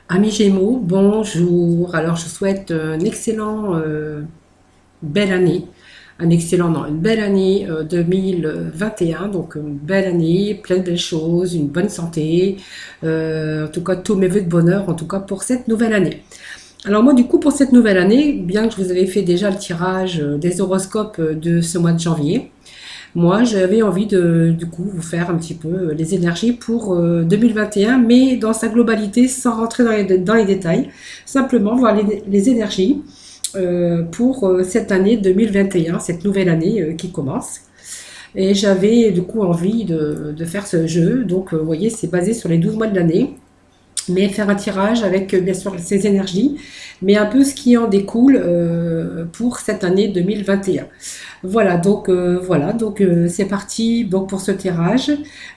Amis Gémeaux, bonjour. Alors, je souhaite un excellent, belle année. Un excellent, non, une belle année 2021. Donc, une belle année, plein de belles choses, une bonne santé. En tout cas, tous mes vœux de bonheur, en tout cas, pour cette nouvelle année. Alors, moi, du coup, pour cette nouvelle année, bien que je vous avais fait déjà le tirage des horoscopes de ce mois de janvier, moi, j'avais envie de, du coup, vous faire un petit peu les énergies pour 2021, mais dans sa globalité, sans rentrer dans les détails. Simplement voir les énergies pour cette année 2021, cette nouvelle année qui commence. Et j'avais du coup envie de faire ce jeu. Donc, vous voyez, c'est basé sur les 12 mois de l'année, mais faire un tirage avec bien sûr ces énergies, mais un peu ce qui en découle pour cette année 2021. Voilà, donc c'est parti donc pour ce tirage.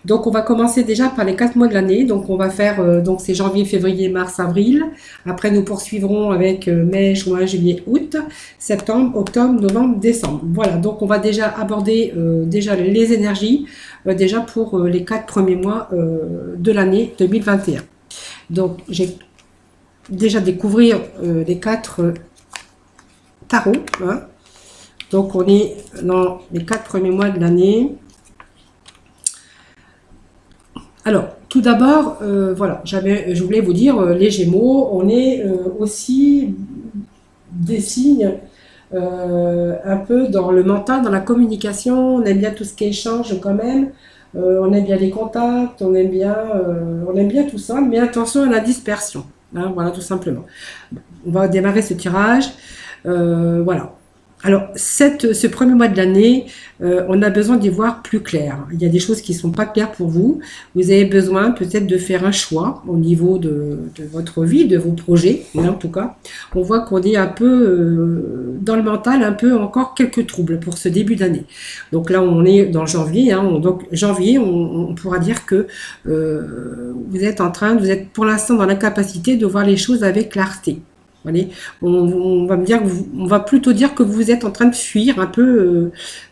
Donc on va commencer déjà par les 4 mois de l'année. Donc on va faire donc c'est janvier, février, mars, avril. Après nous poursuivrons avec mai, juin, juillet, août, septembre, octobre, novembre, décembre. Voilà, donc on va déjà aborder déjà les énergies déjà pour les 4 premiers mois de l'année 2021. Donc, j'ai déjà découvrir les quatre tarots, hein. Donc, on est dans les 4 premiers mois de l'année. Alors, tout d'abord, voilà, je voulais vous dire, les Gémeaux, on est aussi des signes un peu dans le mental, dans la communication. On aime bien tout ce qui échange quand même. On aime bien les contacts, on aime bien tout ça, mais attention à la dispersion. Hein, voilà, tout simplement. On va démarrer ce tirage. Voilà. Alors, ce premier mois de l'année, on a besoin d'y voir plus clair. Il y a des choses qui ne sont pas claires pour vous. Vous avez besoin peut-être de faire un choix au niveau de votre vie, de vos projets. En tout cas, on voit qu'on est un peu dans le mental, un peu encore quelques troubles pour ce début d'année. Donc là, on est dans janvier. Hein, donc janvier, on pourra dire que vous êtes pour l'instant dans l'incapacité de voir les choses avec clarté. Allez, on va me dire, on va plutôt dire que vous êtes en train de fuir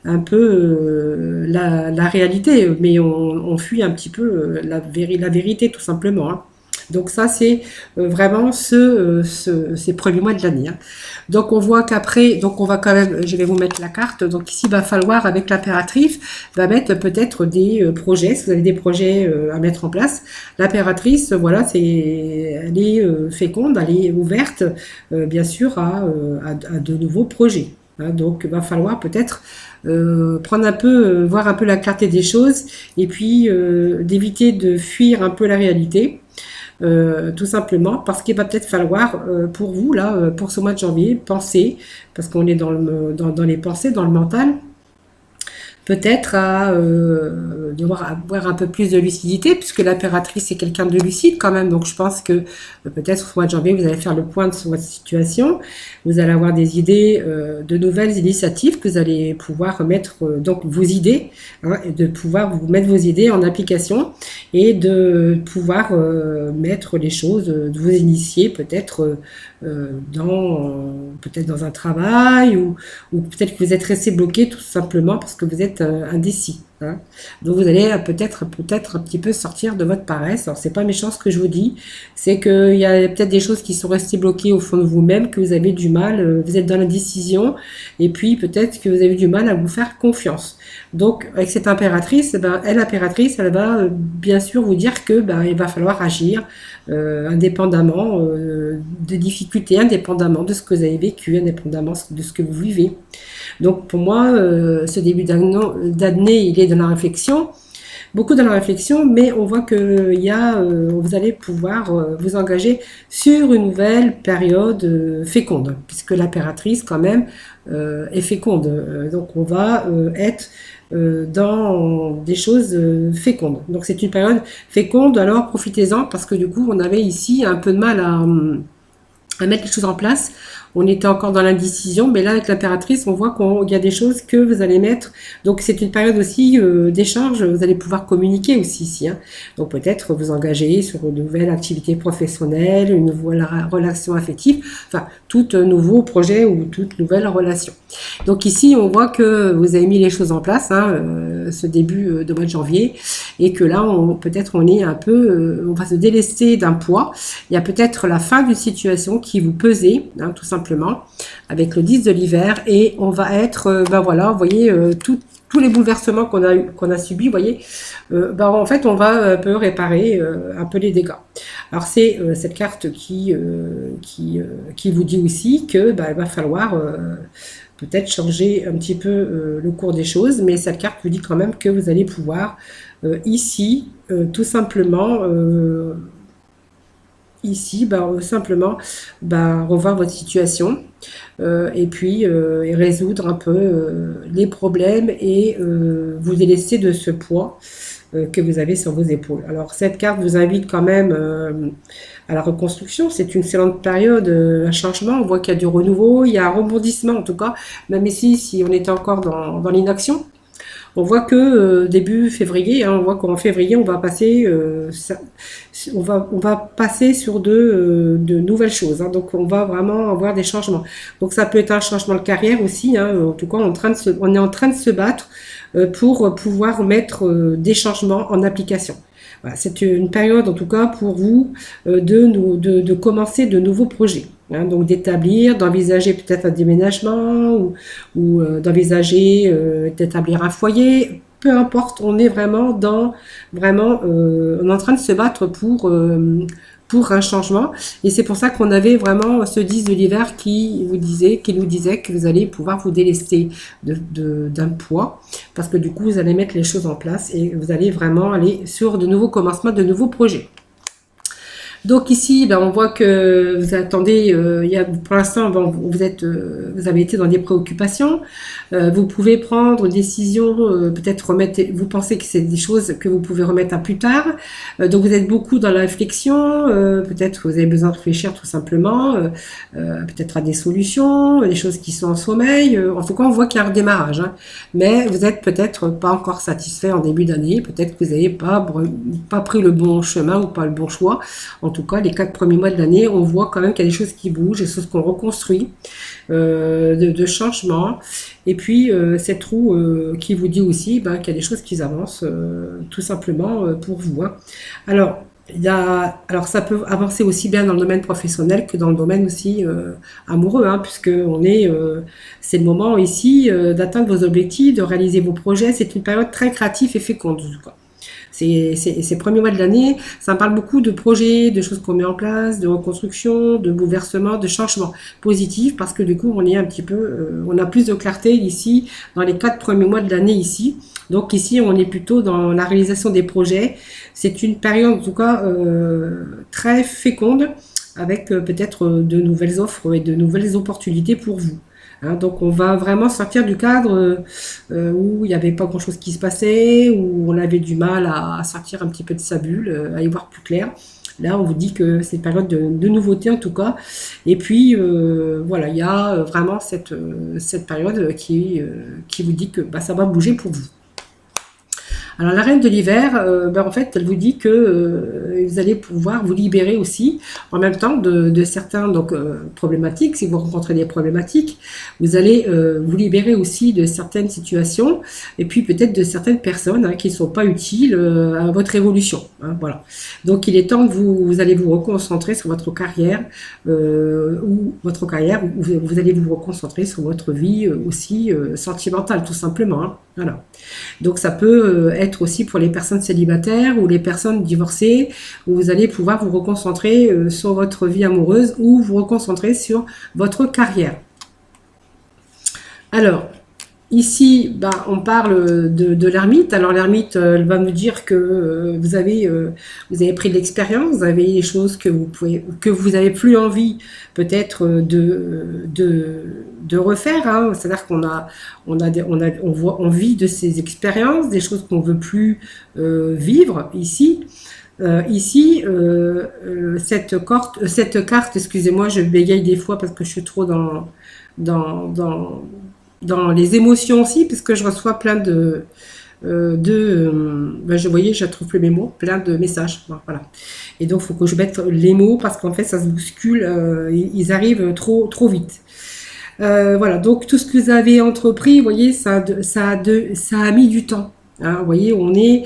la réalité, mais on fuit un petit peu la vérité tout simplement. Hein. Donc ça, c'est vraiment ces premiers mois de l'année. Hein. Donc on voit qu'après, donc on va quand même, je vais vous mettre la carte. Donc ici, il va falloir avec l'impératrice, va mettre peut-être des projets, si vous avez des projets à mettre en place. L'impératrice, voilà, elle est féconde, elle est ouverte, bien sûr, à de nouveaux projets. Hein. Donc il va falloir peut-être prendre un peu, voir un peu la clarté des choses, et puis d'éviter de fuir un peu la réalité. Tout simplement parce qu'il va peut-être falloir pour vous là pour ce mois de janvier penser, parce qu'on est dans les pensées, dans le mental, peut-être à devoir avoir un peu plus de lucidité, puisque l'impératrice est quelqu'un de lucide quand même. Donc je pense que peut-être au mois de janvier, vous allez faire le point sur votre situation. Vous allez avoir des idées, de nouvelles initiatives que vous allez pouvoir mettre, donc vos idées, hein, et de pouvoir vous mettre vos idées en application et de pouvoir mettre les choses, de vous initier peut-être dans un travail, ou peut-être que vous êtes resté bloqué tout simplement parce que vous êtes indécis. Hein. Donc vous allez peut-être un petit peu sortir de votre paresse. Alors c'est pas méchant ce que je vous dis, c'est qu'il y a peut-être des choses qui sont restées bloquées au fond de vous-même, que vous avez du mal, vous êtes dans l'indécision, et puis peut-être que vous avez du mal à vous faire confiance. Donc avec cette impératrice, l'impératrice, elle va bien sûr vous dire que il va falloir agir indépendamment des difficultés, indépendamment de ce que vous avez vécu, indépendamment de ce que vous vivez. Donc pour moi, ce début d'année, il est dans la réflexion, beaucoup dans la réflexion, mais on voit que vous allez pouvoir vous engager sur une nouvelle période féconde, puisque l'impératrice quand même est féconde. Donc on va être dans des choses fécondes. Donc c'est une période féconde, alors profitez-en, parce que du coup on avait ici un peu de mal à mettre les choses en place. On était encore dans l'indécision, mais là avec l'impératrice, on voit qu'il y a des choses que vous allez mettre. Donc c'est une période aussi d'échange, vous allez pouvoir communiquer aussi ici. Hein. Donc peut-être vous engager sur une nouvelle activité professionnelle, une nouvelle relation affective, enfin tout nouveau projet ou toute nouvelle relation. Donc ici on voit que vous avez mis les choses en place, hein, ce début de mois de janvier, et que là peut-être on est un peu, on va se délester d'un poids. Il y a peut-être la fin d'une situation qui vous pesait, hein, tout simplement, avec le 10 de l'hiver, et on va être, ben voilà, vous voyez, tous les bouleversements qu'on a subis, vous voyez, ben en fait, on va un peu réparer un peu les dégâts. Alors, c'est cette carte qui vous dit aussi que ben, il va falloir peut-être changer un petit peu le cours des choses, mais cette carte vous dit quand même que vous allez pouvoir ici, tout simplement, ici, simplement revoir votre situation et puis et résoudre un peu les problèmes et vous délaisser de ce poids que vous avez sur vos épaules. Alors cette carte vous invite quand même à la reconstruction. C'est une excellente période, un changement. On voit qu'il y a du renouveau, il y a un rebondissement en tout cas, même ici si on était encore dans l'inaction. On voit que début février, hein, on voit qu'en février, on va passer, on va passer sur de nouvelles choses. Hein, donc, on va vraiment avoir des changements. Donc, ça peut être un changement de carrière aussi. Hein, en tout cas, on est en train de se battre pour pouvoir mettre des changements en application. Voilà, c'est une période, en tout cas, pour vous de commencer de nouveaux projets. Hein, donc d'établir, d'envisager peut-être un déménagement ou d'envisager d'établir un foyer. Peu importe, on est vraiment on est en train de se battre pour un changement. Et c'est pour ça qu'on avait vraiment ce 10 de l'hiver qui nous disait que vous allez pouvoir vous délester d'un poids, parce que du coup, vous allez mettre les choses en place et vous allez vraiment aller sur de nouveaux commencements, de nouveaux projets. Donc ici, on voit que vous attendez, pour l'instant, vous avez été dans des préoccupations. Vous pouvez prendre une décision, peut-être vous pensez que c'est des choses que vous pouvez remettre à plus tard. Donc vous êtes beaucoup dans la réflexion, peut-être que vous avez besoin de réfléchir tout simplement, peut-être à des solutions, des choses qui sont en sommeil. En tout cas, on voit qu'il y a un redémarrage. Hein. Mais vous êtes peut-être pas encore satisfait en début d'année, peut-être que vous n'avez pas pris le bon chemin ou pas le bon choix. En tout cas, les 4 premiers mois de l'année, on voit quand même qu'il y a des choses qui bougent, des choses qu'on reconstruit, de changements. Et puis, cette roue qui vous dit aussi qu'il y a des choses qui avancent tout simplement pour vous. Hein. Alors, ça peut avancer aussi bien dans le domaine professionnel que dans le domaine aussi amoureux, hein, puisque c'est le moment ici d'atteindre vos objectifs, de réaliser vos projets. C'est une période très créative et féconde, en tout cas. Ces premiers mois de l'année, ça me parle beaucoup de projets, de choses qu'on met en place, de reconstruction, de bouleversement, de changements positifs, parce que du coup, on est un petit peu, on a plus de clarté ici, dans les 4 premiers mois de l'année ici. Donc ici, on est plutôt dans la réalisation des projets. C'est une période, en tout cas, très féconde, avec peut-être de nouvelles offres et de nouvelles opportunités pour vous. Hein, donc on va vraiment sortir du cadre où il n'y avait pas grand-chose qui se passait, où on avait du mal à sortir un petit peu de sa bulle, à y voir plus clair. Là, on vous dit que c'est une période de nouveauté en tout cas. Et puis, voilà, il y a vraiment cette période qui vous dit que ça va bouger pour vous. Alors la reine de l'hiver, en fait, elle vous dit que vous allez pouvoir vous libérer aussi en même temps de certains problématiques. Si vous rencontrez des problématiques, vous allez vous libérer aussi de certaines situations et puis peut-être de certaines personnes qui ne sont pas utiles à votre évolution. Hein, voilà. Donc il est temps que vous allez vous reconcentrer sur votre carrière ou vous allez vous reconcentrer sur votre vie aussi sentimentale tout simplement. Hein, voilà. Donc ça peut être aussi pour les personnes célibataires ou les personnes divorcées, où vous allez pouvoir vous reconcentrer sur votre vie amoureuse ou vous reconcentrer sur votre carrière. Alors, ici, on parle de l'ermite. Alors l'ermite, elle va me dire que vous avez pris de l'expérience, vous avez des choses que vous avez plus envie peut-être de refaire. Hein. C'est-à-dire on vit de ces expériences, des choses qu'on veut plus vivre ici. Ici, cette carte, excusez-moi, je bégaye des fois parce que je suis trop dans, dans, dans les émotions aussi, parce que je reçois plein ben, je voyais, je trouve plus mes mots, plein de messages. Voilà. Et donc, il faut que je mette les mots parce qu'en fait, ça se bouscule, ils arrivent trop vite. Voilà, donc tout ce que vous avez entrepris, vous voyez, ça a mis du temps. Hein, vous voyez, on est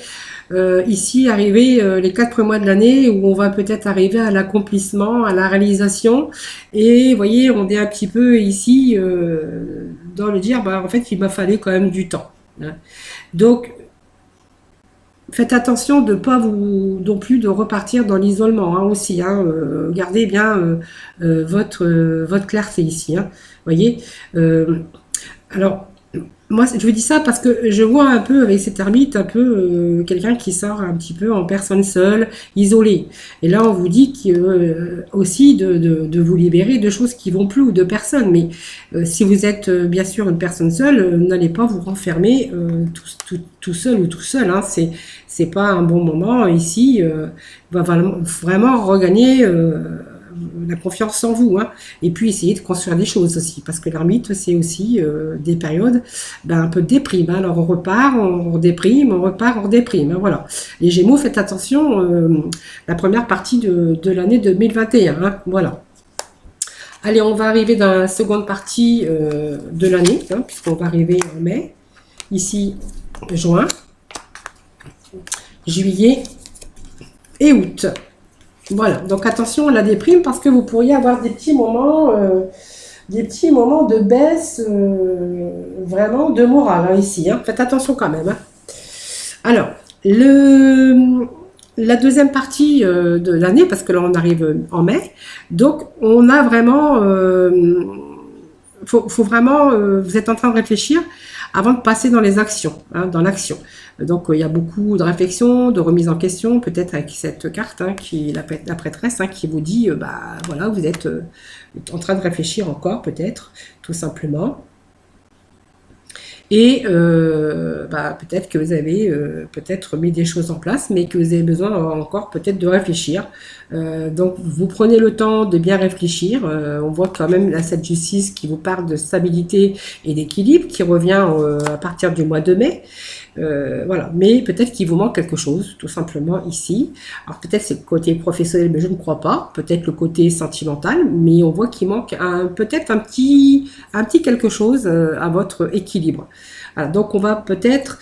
ici arrivé les 4 mois de l'année où on va peut-être arriver à l'accomplissement, à la réalisation. Et vous voyez, on est un petit peu ici dans le dire, bah, en fait, il m'a fallu quand même du temps. Hein. Donc, faites attention de ne pas vous non plus de repartir dans l'isolement hein, aussi. Hein, gardez bien votre clarté ici. Hein, voyez. Euh, alors, moi, je vous dis ça parce que je vois un peu avec cette ermite, un peu quelqu'un qui sort un petit peu en personne seule, isolée. Et là, on vous dit aussi de vous libérer de choses qui vont plus ou de personnes. Mais si vous êtes bien sûr une personne seule, n'allez pas vous renfermer tout seul ou tout seul. Hein. C'est pas un bon moment ici. Va vraiment regagner la confiance en vous. Hein. Et puis essayer de construire des choses aussi. Parce que l'ermite, c'est aussi des périodes un peu de déprime. Hein. Alors on repart, on redéprime, on repart, on redéprime. Hein. Voilà. Les Gémeaux, faites attention, la première partie de l'année 2021. Hein. Voilà. Allez, on va arriver dans la seconde partie de l'année, hein, puisqu'on va arriver en mai. Ici, juin, juillet et août. Voilà, donc attention à la déprime parce que vous pourriez avoir des petits moments de baisse vraiment de morale hein, ici. Hein. Faites attention quand même. Hein. Alors, la deuxième partie de l'année, parce que là on arrive en mai, donc on a vraiment, faut vraiment, vous êtes en train de réfléchir avant de passer dans les actions, hein, dans l'action. Donc il y a beaucoup de réflexion, de remise en question, peut-être avec cette carte hein, qui est la prêtresse, hein, qui vous dit, bah voilà, vous êtes en train de réfléchir encore, peut-être, tout simplement. Et bah, peut-être que vous avez peut-être mis des choses en place, mais que vous avez besoin encore peut-être de réfléchir. Donc vous prenez le temps de bien réfléchir. On voit quand même la 7 justice qui vous parle de stabilité et d'équilibre, qui revient à partir du mois de mai. Voilà, mais peut-être qu'il vous manque quelque chose, tout simplement ici. Alors peut-être c'est le côté professionnel, mais je ne crois pas. Peut-être le côté sentimental, mais on voit qu'il manque peut-être un petit quelque chose à votre équilibre. Voilà, donc on va peut-être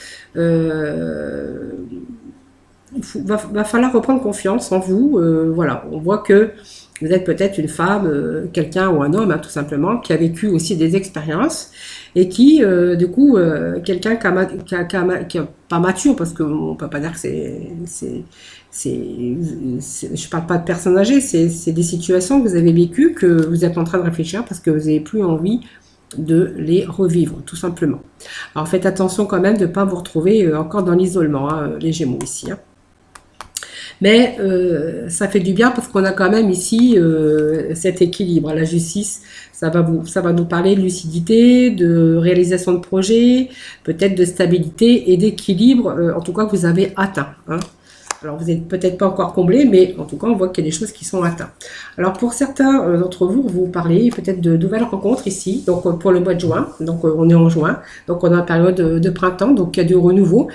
va falloir reprendre confiance en vous. Voilà, on voit que vous êtes peut-être une femme, quelqu'un ou un homme, hein, tout simplement, qui a vécu aussi des expériences et qui, du coup, quelqu'un qui a pas mature, parce qu'on peut pas dire que je parle pas de personnes âgées, c'est des situations que vous avez vécues, que vous êtes en train de réfléchir parce que vous n'avez plus envie de les revivre, tout simplement. Alors faites attention quand même de ne pas vous retrouver encore dans l'isolement, hein, les Gémeaux ici. Hein. Mais ça fait du bien parce qu'on a quand même ici cet équilibre. La justice, ça va nous parler de lucidité, de réalisation de projets, peut-être de stabilité et d'équilibre, en tout cas que vous avez atteint. Hein. Alors vous n'êtes peut-être pas encore comblé, mais en tout cas on voit qu'il y a des choses qui sont atteintes. Alors pour certains d'entre vous, vous parlez peut-être de nouvelles rencontres ici, donc pour le mois de juin, donc on est en juin, donc on a une période de printemps, donc il y a du renouveau.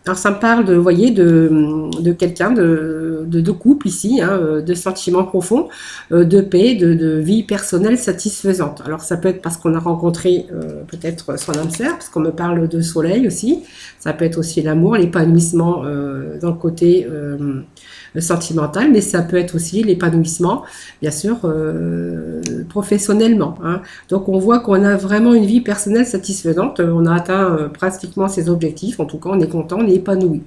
Alors ça me parle de, vous voyez, de quelqu'un, de couple ici, hein, de sentiments profonds, de paix, de vie personnelle satisfaisante. Alors ça peut être parce qu'on a rencontré peut-être son âme sœur, parce qu'on me parle de soleil aussi. Ça peut être aussi l'amour, l'épanouissement dans le côté sentimental, mais ça peut être aussi l'épanouissement, bien sûr, professionnellement. Hein. Donc on voit qu'on a vraiment une vie personnelle satisfaisante. On a atteint pratiquement ses objectifs. En tout cas, on est content, on est épanoui.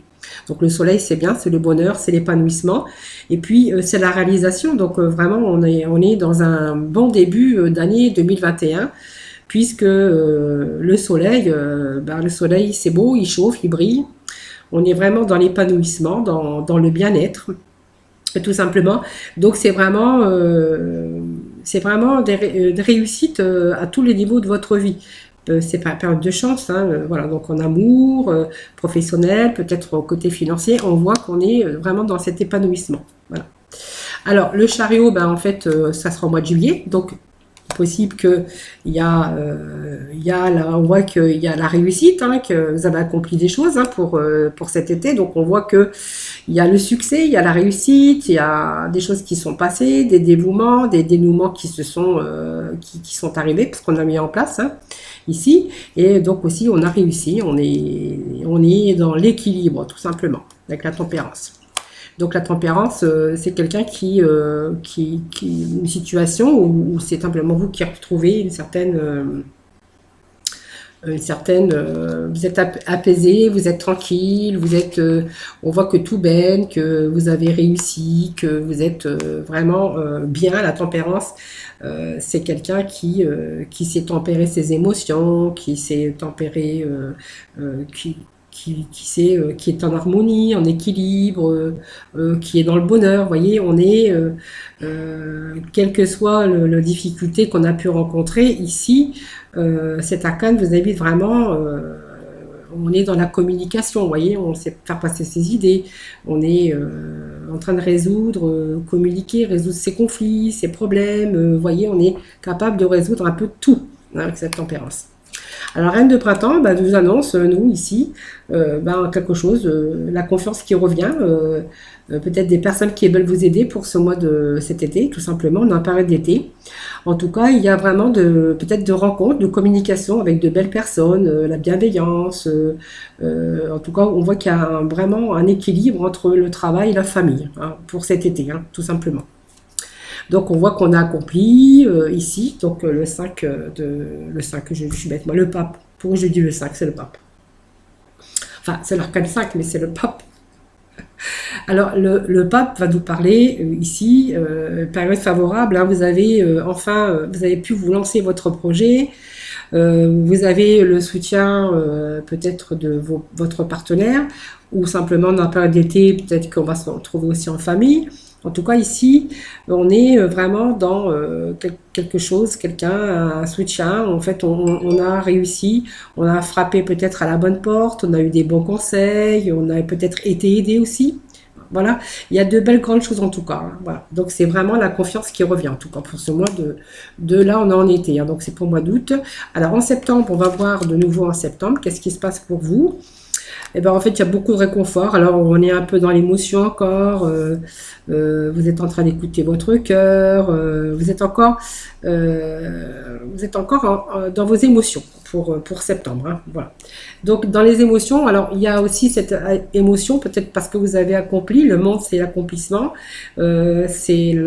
Donc le soleil, c'est bien, c'est le bonheur, c'est l'épanouissement. Et puis, c'est la réalisation. Donc vraiment, on est dans un bon début d'année 2021 puisque le soleil, c'est beau, il chauffe, il brille. On est vraiment dans l'épanouissement, dans le bien-être, tout simplement. Donc c'est vraiment des réussites à tous les niveaux de votre vie. c'est pas période de chance, hein, voilà, donc en amour, professionnel, peut-être au côté financier, on voit qu'on est vraiment dans cet épanouissement. Voilà. Alors, le chariot, ben, en fait, ça sera au mois de juillet, donc possible que il y a là, on voit qu'il y a la réussite, hein, que vous avez accompli des choses, hein, pour cet été, donc on voit que il y a le succès, il y a la réussite, il y a des choses qui sont passées, des dévouements, des dénouements qui sont arrivés, parce qu'on a mis en place, hein, ici, et donc aussi on a réussi, on est dans l'équilibre, tout simplement, avec la tempérance. Donc la tempérance, c'est quelqu'un une situation où c'est simplement vous qui retrouvez vous êtes apaisé, vous êtes tranquille, on voit que tout baigne, que vous avez réussi, que vous êtes vraiment bien. La tempérance, c'est quelqu'un qui sait tempérer ses émotions, qui sait tempérer, qui est en harmonie, en équilibre, qui est dans le bonheur. Vous voyez, quelle que soit la difficulté qu'on a pu rencontrer ici, cet arcane vous invite vraiment, on est dans la communication, vous voyez, on sait faire passer ses idées, on est en train de communiquer, résoudre ses conflits, ses problèmes, vous voyez, on est capable de résoudre un peu tout, hein, avec cette tempérance. Alors, Reine de printemps, bah, nous annonce, nous, ici, quelque chose, la confiance qui revient, peut-être des personnes qui veulent vous aider pour ce mois de cet été, tout simplement, on a parlé d'été. En tout cas, il y a vraiment peut-être de rencontres, de communication avec de belles personnes, la bienveillance. En tout cas, on voit qu'il y a vraiment un équilibre entre le travail et la famille, hein, pour cet été, hein, tout simplement. Donc on voit qu'on a accompli ici, donc le 5, je suis bête, moi, le pape. Pourquoi je dis le 5, c'est le pape. Enfin, c'est l'arcane 5, mais c'est le pape. Alors le pape va nous parler ici, période favorable, hein, vous avez vous avez pu vous lancer votre projet, vous avez le soutien peut-être de votre partenaire, ou simplement dans la période d'été, peut-être qu'on va se retrouver aussi en famille. En tout cas, ici, on est vraiment dans quelque chose, un soutien. En fait, on a réussi, on a frappé peut-être à la bonne porte, on a eu des bons conseils, on a peut-être été aidé aussi. Voilà, il y a de belles grandes choses en tout cas, hein. Voilà. Donc c'est vraiment la confiance qui revient en tout cas pour ce mois de là on est en été, hein. Donc c'est pour le mois d'août. Alors en septembre, on va voir de nouveau en septembre, qu'est-ce qui se passe pour vous? Eh ben, en fait, il y a beaucoup de réconfort. Alors, on est un peu dans l'émotion encore. Vous êtes en train d'écouter votre cœur. Vous êtes encore dans vos émotions pour septembre, hein, voilà. Donc, dans les émotions, alors, il y a aussi cette émotion, peut-être parce que vous avez accompli. Le monde, c'est l'accomplissement. C'est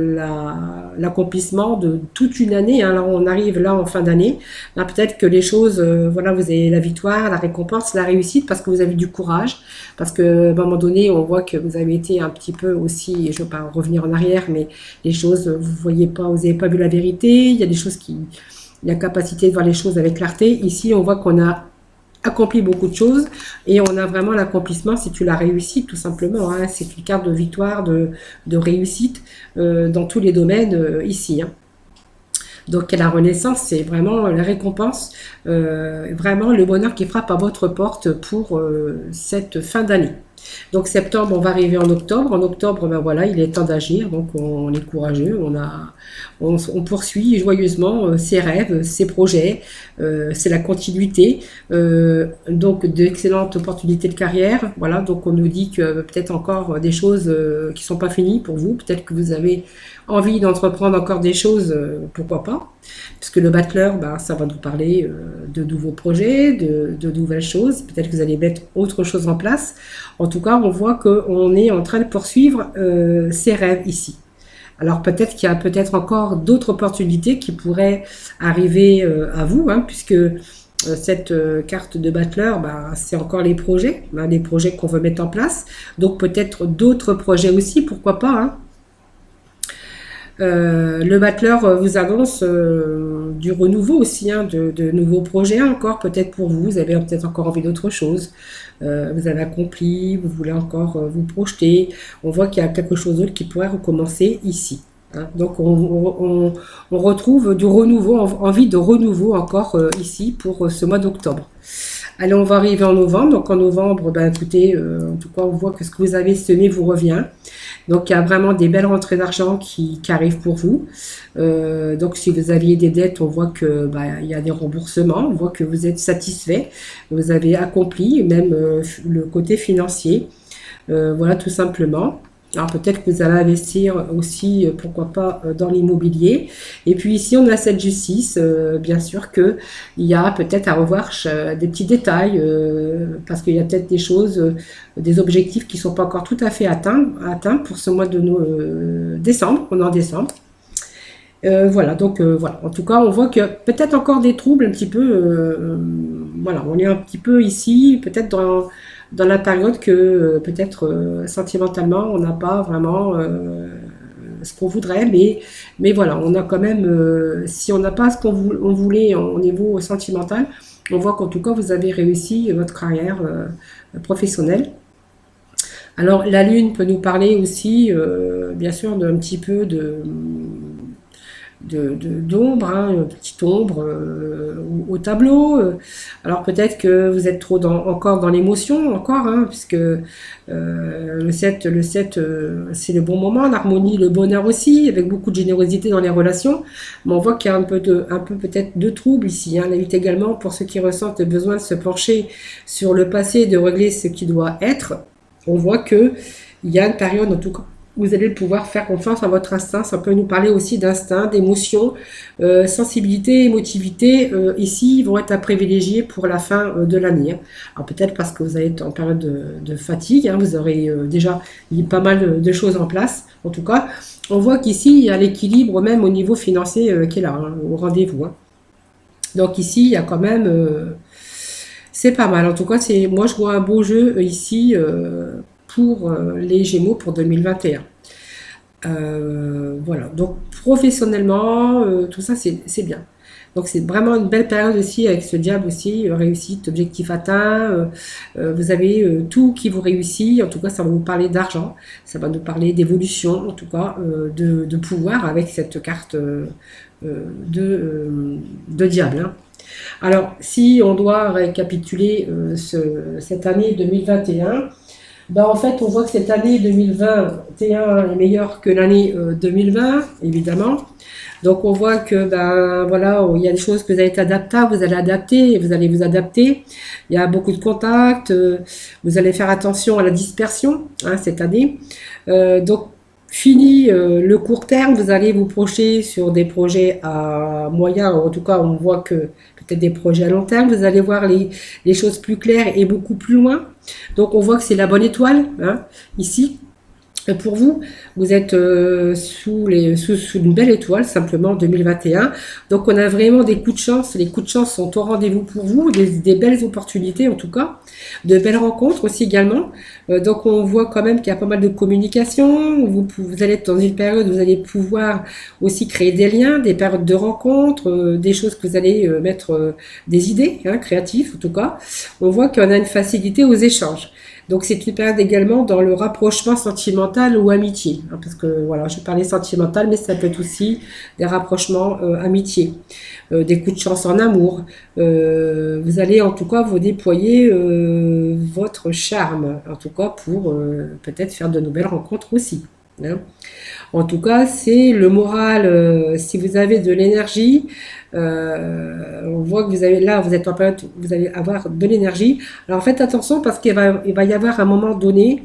l'accomplissement de toute une année, hein. Alors, on arrive là en fin d'année. Là, peut-être que les choses, voilà, vous avez la victoire, la récompense, la réussite, parce que vous avez du courage, parce qu'à un moment donné, on voit que vous avez été un petit peu aussi, je ne veux pas revenir en arrière, mais les choses, vous n'avez pas vu la vérité, il y a des choses la capacité de voir les choses avec clarté. Ici, on voit qu'on a accompli beaucoup de choses et on a vraiment l'accomplissement, si tu l'as réussi, tout simplement, hein. C'est une carte de victoire, de réussite dans tous les domaines ici, hein. Donc la renaissance, c'est vraiment la récompense, vraiment le bonheur qui frappe à votre porte pour cette fin d'année. Donc septembre, on va arriver en octobre. En octobre, ben voilà, il est temps d'agir. Donc on est courageux, on poursuit joyeusement ses rêves, ses projets. C'est la continuité. Donc d'excellentes opportunités de carrière. Voilà, donc on nous dit que peut-être encore des choses qui sont pas finies pour vous. Peut-être que vous avez envie d'entreprendre encore des choses, pourquoi pas, puisque le battleur, ben, ça va nous parler de nouveaux projets, de nouvelles choses, peut-être que vous allez mettre autre chose en place. En tout cas, on voit qu'on est en train de poursuivre ses rêves ici. Alors peut-être qu'il y a peut-être encore d'autres opportunités qui pourraient arriver à vous, hein, puisque cette carte de battleur, ben, c'est encore les projets qu'on veut mettre en place, donc peut-être d'autres projets aussi, pourquoi pas, hein. Le battleur vous annonce du renouveau aussi, hein, de nouveaux projets encore, peut-être pour vous avez peut-être encore envie d'autre chose, vous avez accompli, vous voulez encore vous projeter, on voit qu'il y a quelque chose d'autre qui pourrait recommencer ici. hein. Donc on retrouve du renouveau, envie de renouveau encore ici pour ce mois d'octobre. Allez, on va arriver en novembre. Donc en novembre, ben, écoutez, en tout cas, on voit que ce que vous avez semé vous revient. Donc il y a vraiment des belles rentrées d'argent qui arrivent pour vous. Donc si vous aviez des dettes, on voit que bah, il y a des remboursements, on voit que vous êtes satisfait, vous avez accompli même le côté financier. Voilà tout simplement. Alors peut-être que vous allez investir aussi, pourquoi pas, dans l'immobilier. Et puis ici, on a cette justice. Bien sûr que il y a peut-être à revoir des petits détails, parce qu'il y a peut-être des choses, des objectifs qui ne sont pas encore tout à fait atteints pour ce mois de décembre. On est en décembre. Voilà, donc voilà. En tout cas, on voit que peut-être encore des troubles un petit peu. Voilà, on est un petit peu ici, peut-être dans la période que peut-être sentimentalement, on n'a pas vraiment ce qu'on voudrait, mais voilà, on a quand même, si on n'a pas ce on voulait au niveau sentimental, on voit qu'en tout cas, vous avez réussi votre carrière professionnelle. Alors, la Lune peut nous parler aussi, bien sûr, d'un petit peu d'ombre, hein, une petite ombre au tableau. Alors peut-être que vous êtes trop encore dans l'émotion, encore, hein, puisque le 7 c'est le bon moment, l'harmonie, le bonheur aussi, avec beaucoup de générosité dans les relations. Mais on voit qu'il y a un peu peut-être de trouble ici. Hein. La lutte également pour ceux qui ressentent le besoin de se pencher sur le passé et de régler ce qui doit être. On voit que il y a une période, en tout cas, vous allez pouvoir faire confiance à votre instinct. Ça peut nous parler aussi d'instinct, d'émotion, sensibilité, émotivité. Ici, ils vont être à privilégier pour la fin de l'année. Hein. Alors peut-être parce que vous allez être en période de fatigue. Hein, vous aurez déjà mis pas mal de choses en place. En tout cas, on voit qu'ici, il y a l'équilibre même au niveau financier qui est là, hein, au rendez-vous. Hein. Donc ici, il y a quand même... c'est pas mal. En tout cas, moi, je vois un beau jeu ici pour les Gémeaux pour 2021. Voilà, donc professionnellement, tout ça c'est bien. Donc c'est vraiment une belle période aussi avec ce diable aussi, réussite, objectif atteint, vous avez tout qui vous réussit, en tout cas ça va vous parler d'argent, ça va nous parler d'évolution, en tout cas de pouvoir avec cette carte de diable. Hein. Alors si on doit récapituler cette année 2021, ben, en fait, on voit que cette année 2021 est meilleure que l'année 2020, évidemment. Donc, on voit que, ben, voilà, il y a des choses que vous allez être adaptable, vous allez adapter, vous allez vous adapter. Il y a beaucoup de contacts, vous allez faire attention à la dispersion, hein, cette année. Donc, fini le court terme, vous allez vous projeter sur des projets à moyen, en tout cas, on voit que peut-être des projets à long terme, vous allez voir les choses plus claires et beaucoup plus loin. Donc on voit que c'est la bonne étoile, hein, ici. Pour vous, vous êtes sous une belle étoile, simplement en 2021. Donc on a vraiment des coups de chance. Les coups de chance sont au rendez-vous pour vous, des belles opportunités en tout cas, de belles rencontres aussi également. Donc on voit quand même qu'il y a pas mal de communication. Vous allez être dans une période où vous allez pouvoir aussi créer des liens, des périodes de rencontres, des choses que vous allez mettre, des idées, hein, créatives en tout cas. On voit qu'on a une facilité aux échanges. Donc c'est une période également dans le rapprochement sentimental ou amitié, hein, parce que voilà, je parlais sentimental, mais ça peut être aussi des rapprochements amitié, des coups de chance en amour. Vous allez en tout cas vous déployer votre charme, en tout cas pour peut-être faire de nouvelles rencontres aussi. Hein. En tout cas, c'est le moral. Si vous avez de l'énergie, on voit que vous êtes en période, vous allez avoir de l'énergie. Alors faites attention parce il va y avoir un moment donné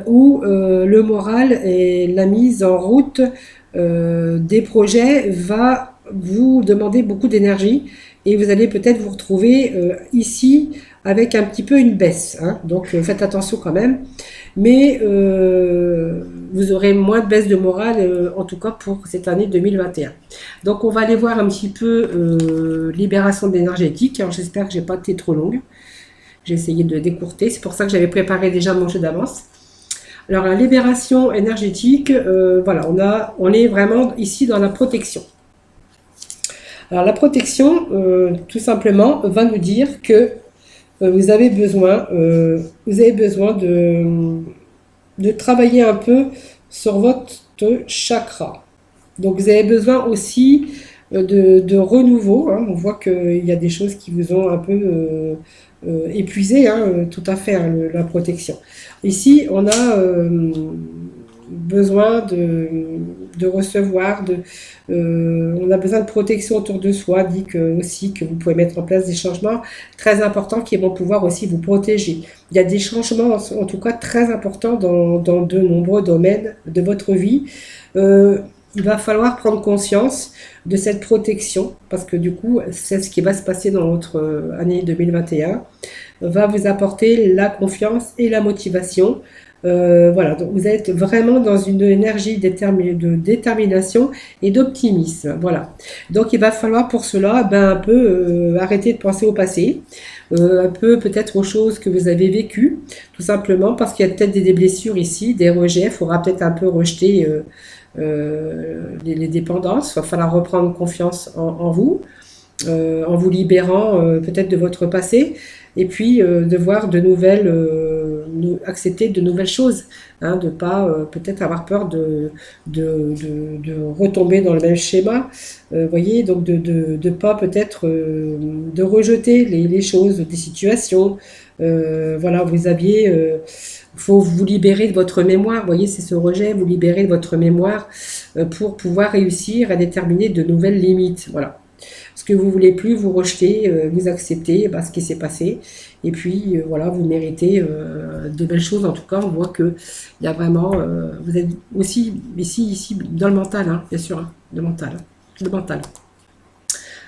où le moral et la mise en route des projets va vous demander beaucoup d'énergie et vous allez peut-être vous retrouver ici avec un petit peu une baisse. Hein. Donc faites attention quand même. Mais vous aurez moins de baisse de morale, en tout cas pour cette année 2021. Donc on va aller voir un petit peu libération énergétique. Alors j'espère que j'ai pas été trop longue. J'ai essayé de décourter. C'est pour ça que j'avais préparé déjà mon jeu d'avance. Alors la libération énergétique, voilà, on est vraiment ici dans la protection. Alors la protection, tout simplement, va nous dire que vous avez besoin de travailler un peu sur votre chakra. Donc vous avez besoin aussi de renouveau, hein. On voit qu'il y a des choses qui vous ont un peu épuisé, hein, tout à fait, hein, la protection. Ici, on a besoin de recevoir, on a besoin de protection autour de soi, dit que, aussi que vous pouvez mettre en place des changements très importants qui vont pouvoir aussi vous protéger. Il y a des changements, en tout cas très importants dans de nombreux domaines de votre vie. Euh, il va falloir prendre conscience de cette protection, parce que du coup, c'est ce qui va se passer dans votre année 2021, va vous apporter la confiance et la motivation. Voilà, donc vous êtes vraiment dans une énergie de détermination et d'optimisme. Voilà. Donc il va falloir pour cela un peu arrêter de penser au passé, un peu peut-être aux choses que vous avez vécues, tout simplement parce qu'il y a peut-être des blessures ici, des rejets. Il faudra peut-être un peu rejeter les dépendances. Il va falloir reprendre confiance en vous libérant peut-être de votre passé, et puis de voir de nouvelles, accepter de nouvelles choses, hein, de pas peut-être avoir peur de retomber dans le même schéma, voyez, donc de pas peut-être de rejeter les choses, des situations, voilà, vous aviez, faut vous libérer de votre mémoire, voyez, c'est ce rejet, vous libérer de votre mémoire pour pouvoir réussir à déterminer de nouvelles limites, voilà. Ce que vous voulez plus, vous rejetez, vous acceptez ce qui s'est passé. Et puis, voilà, vous méritez de belles choses. En tout cas, on voit que il y a vraiment, vous êtes aussi ici dans le mental, hein, bien sûr, hein, le mental, le mental.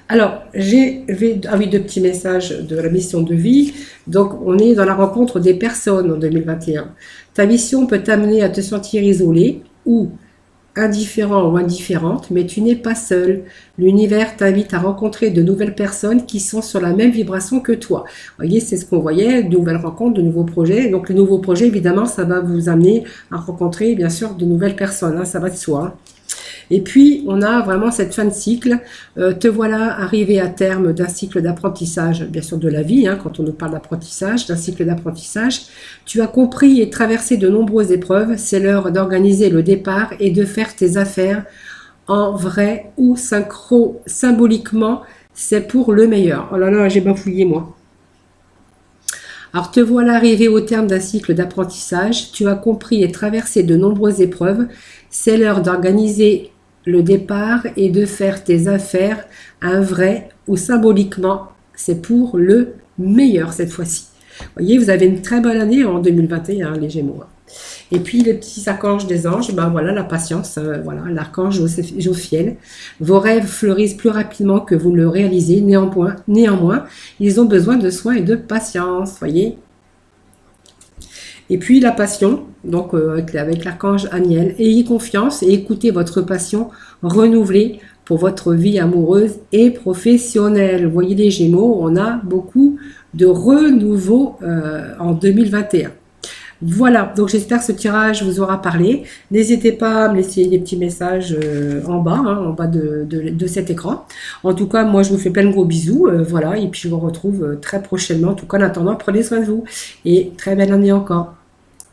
Alors, ah oui, deux petits messages de la mission de vie. Donc, on est dans la rencontre des personnes en 2021. Ta mission peut t'amener à te sentir isolé ou indifférent ou indifférente, mais tu n'es pas seul. L'univers t'invite à rencontrer de nouvelles personnes qui sont sur la même vibration que toi. Vous voyez, c'est ce qu'on voyait, de nouvelles rencontres, de nouveaux projets. Donc, le nouveau projet, évidemment, ça va vous amener à rencontrer, bien sûr, de nouvelles personnes, hein, ça va de soi, hein. Et puis, on a vraiment cette fin de cycle. Te voilà arrivé à terme d'un cycle d'apprentissage, bien sûr de la vie, hein, quand on nous parle d'apprentissage, d'un cycle d'apprentissage. Tu as compris et traversé de nombreuses épreuves. C'est l'heure d'organiser le départ et de faire tes affaires en vrai ou symboliquement. C'est pour le meilleur. Oh là là, j'ai bafouillé moi. Alors te voilà arrivé au terme d'un cycle d'apprentissage. Tu as compris et traversé de nombreuses épreuves. C'est l'heure d'organiser le départ et de faire tes affaires un vrai ou symboliquement. C'est pour le meilleur cette fois-ci. Vous voyez, vous avez une très bonne année en 2021, les Gémeaux. Et puis les petits archanges des anges, voilà la patience, voilà l'archange Jophiel. Vos rêves fleurissent plus rapidement que vous ne le réalisez. Néanmoins, ils ont besoin de soins et de patience, voyez. Et puis la passion, donc avec l'archange Aniel, ayez confiance et écoutez votre passion renouvelée pour votre vie amoureuse et professionnelle. Vous voyez les Gémeaux, on a beaucoup de renouveau en 2021. Voilà, donc j'espère que ce tirage vous aura parlé. N'hésitez pas à me laisser des petits messages en bas, hein, en bas de cet écran. En tout cas, moi je vous fais plein de gros bisous, voilà, et puis je vous retrouve très prochainement. En tout cas, en attendant, prenez soin de vous et très belle année encore.